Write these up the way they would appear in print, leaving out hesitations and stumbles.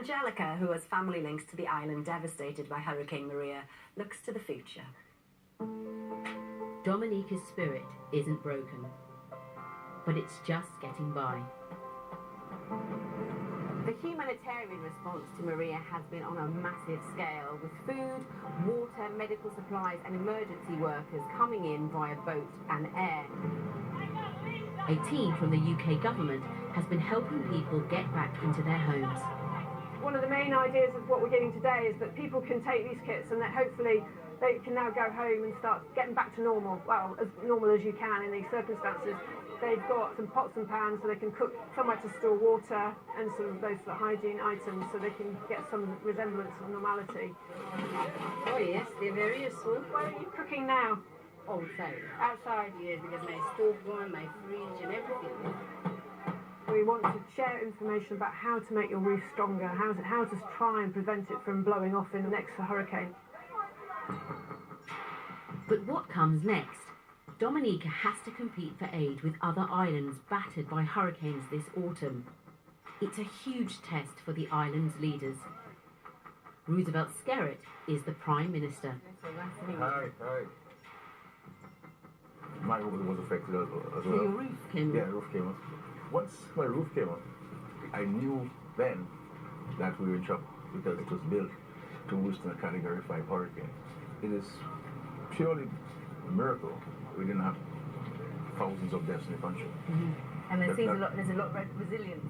Angellica, who has family links to the island devastated by Hurricane Maria, looks to the future. Dominica's spirit isn't broken, but it's just getting by. The humanitarian response to Maria has been on a massive scale, with food, water, medical supplies and emergency workers coming in via boat and air. A team from the UK government has been helping people get back into their homes. One of the main ideas of what we're getting today is that people can take these kits and that hopefully they can now go home and start getting back to normal, well, as normal as you can in these circumstances. They've got some pots and pans so they can cook, somewhere to store water and some of those sort of hygiene items so they can get some resemblance of normality. Oh yes, they're very useful. Where are you cooking now? Outside. Outside, yes, because my stove going, my fridge and everything. We want to share information about how to make your roof stronger, how to try and prevent it from blowing off in the next hurricane. But what comes next? Dominica has to compete for aid with other islands battered by hurricanes this autumn. It's a huge test for the island's leaders. Roosevelt Skerritt is the Prime Minister. Hi. My roof was affected as well. So your roof came off? Yeah, the roof came off. Once my roof came off, I knew then that we were in trouble because it was built to withstand a Category 5 hurricane. It is purely a miracle we didn't have thousands of deaths in the country. And there's a lot of resilience.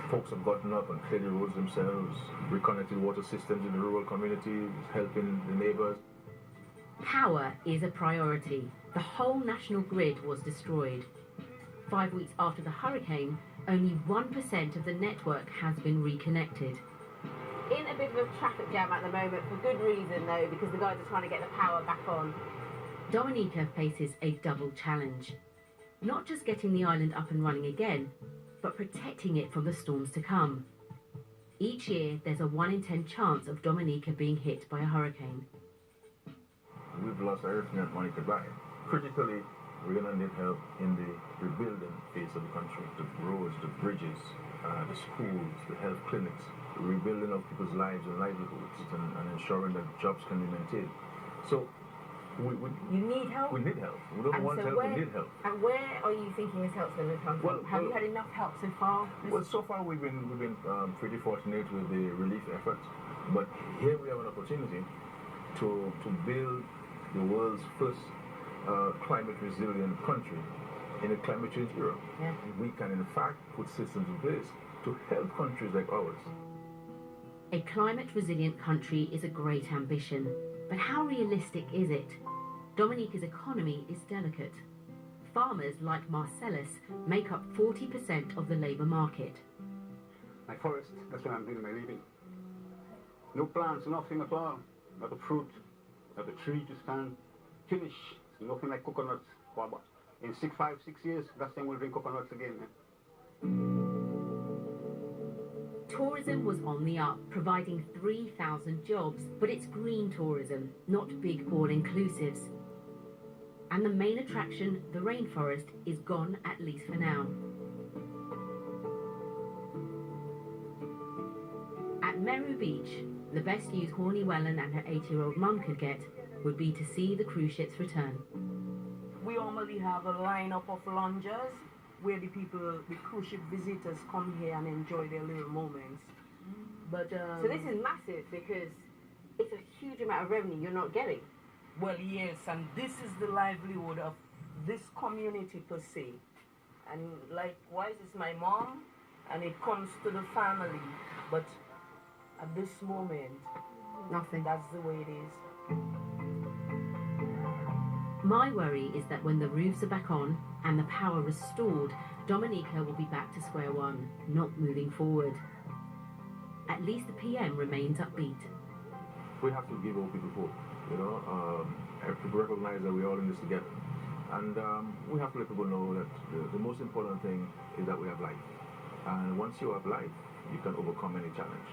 Folks have gotten up and cleared the roads themselves, reconnected water systems in the rural communities, helping the neighbours. Power is a priority. The whole national grid was destroyed. 5 weeks after the hurricane, only 1% of the network has been reconnected. In a bit of a traffic jam at the moment, for good reason though, because the guys are trying to get the power back on. Dominica faces a double challenge. Not just getting the island up and running again, but protecting it from the storms to come. Each year, there's a 1 in 10 chance of Dominica being hit by a hurricane. We've lost everything that money could buy. Critically, we're going to need help in the rebuilding phase of the country. The roads, the bridges, the schools, the health clinics, the rebuilding of people's lives and livelihoods, and ensuring that jobs can be maintained. So, you need help? We need help. We don't want help, we need help. And where are you thinking this help's going to come from? Have you had enough help so far? Well, so far we've been pretty fortunate with the relief efforts. But here we have an opportunity to build the world's first climate resilient country in a climate change era. Yeah. We can in fact put systems in place to help countries like ours. A climate resilient country is a great ambition, but how realistic is it? Dominica's economy is delicate. Farmers like Marcellus make up 40% of the labour market. My forest, that's where I'm doing my living. No plants, nothing at all. Not a fruit, not a tree to stand. Finish. Nothing like coconuts. In 5, 6 years, that's when we'll drink coconuts again. Tourism was on the up, providing 3,000 jobs, but it's green tourism, not big all-inclusives. And the main attraction, the rainforest, is gone, at least for now. At Meru Beach, the best news Horny Wellen and her 8-year-old mum could get would be to see the cruise ships return. We normally have a lineup of loungers where the cruise ship visitors come here and enjoy their little moments. But so this is massive because it's a huge amount of revenue you're not getting. Well, yes, and this is the livelihood of this community per se. And likewise, it's my mom, and it comes to the family. But at this moment, nothing. That's the way it is. My worry is that when the roofs are back on and the power restored, Dominica will be back to square one, not moving forward. At least the PM remains upbeat. We have to give all people hope, you know. Have to recognize that we're all in this together. And we have to let people know that the most important thing is that we have life. And once you have life, you can overcome any challenge.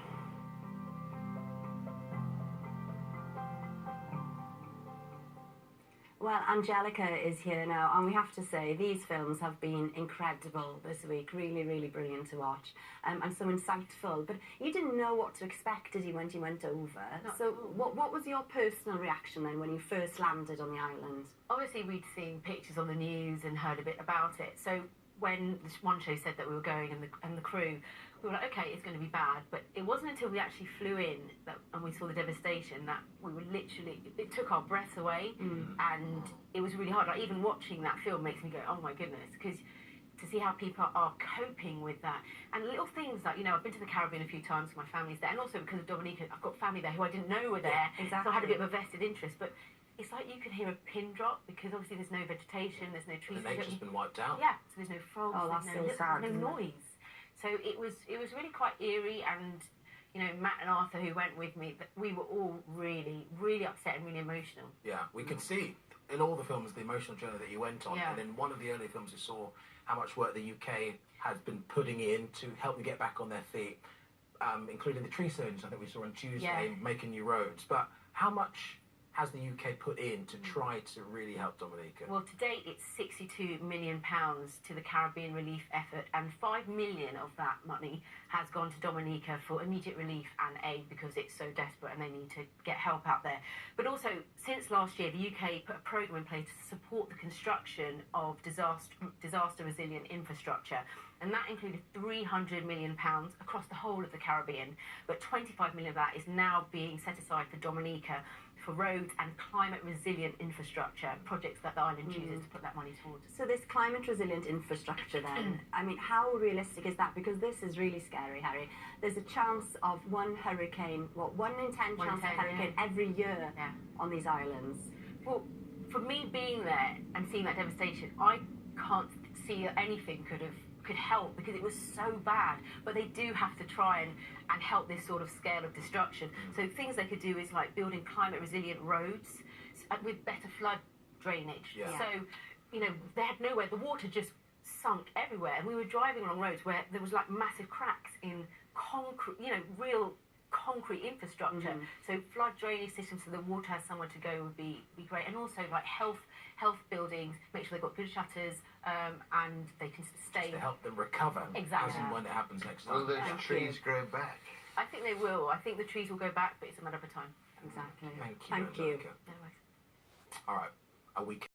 Well, Angellica is here now, and we have to say these films have been incredible this week. Really, really brilliant to watch, and so insightful. But you didn't know what to expect, did you, when you went over? So, what was your personal reaction then when you first landed on the island? Obviously, we'd seen pictures on the news and heard a bit about it. So when this one show said that we were going and the crew, we were like, okay, it's going to be bad. But it wasn't until we actually flew in and we saw the devastation that we were literally, it took our breath away. And it was really hard. Like, even watching that film makes me go, oh my goodness, because to see how people are coping with that. And little things like, you know, I've been to the Caribbean a few times, my family's there, and also because of Dominica, I've got family there who I didn't know were there. Yeah, exactly. So I had a bit of a vested interest. But it's like you can hear a pin drop because obviously there's no vegetation, there's no trees. The nature's been wiped out. Yeah, so there's no frogs, Oh, that's there's so sad, no isn't it? noise. So it was really quite eerie, and you know, Matt and Arthur, who went with me, we were all really, really upset and really emotional. Yeah, we could see in all the films the emotional journey that you went on, and in one of the early films we saw how much work the UK has been putting in to help them get back on their feet, including the tree surgeons I think we saw on Tuesday making new roads. But how much has the UK put in to try to really help Dominica? Well, to date, it's £62 million to the Caribbean relief effort, and £5 million of that money has gone to Dominica for immediate relief and aid because it's so desperate and they need to get help out there. But also, since last year, the UK put a programme in place to support the construction of disaster-resilient infrastructure, and that included £300 million across the whole of the Caribbean, but £25 million of that is now being set aside for Dominica for roads and climate-resilient infrastructure projects that the island chooses to put that money towards. So this climate-resilient infrastructure then, I mean, how realistic is that? Because this is really scary, Harry. There's a chance of one hurricane, 1 in 10 chance of hurricane every year on these islands. Well, for me being there and seeing that devastation, I can't see that anything could help because it was so bad. But they do have to try and help this sort of scale of destruction. So things they could do is like building climate resilient roads with better flood drainage. So, you know, they had nowhere. The water just sunk everywhere, and we were driving along roads where there was like massive cracks in concrete, you know, real concrete infrastructure. So flood drainage systems so the water has somewhere to go would be great. And also like health buildings, make sure they've got good shutters and they can stay. Just to help them recover as and when it happens next time. Will those trees grow back? I think they will. I think the trees will go back, but it's a matter of time. Exactly. Thank you. Thank you. No worries. All right. A week.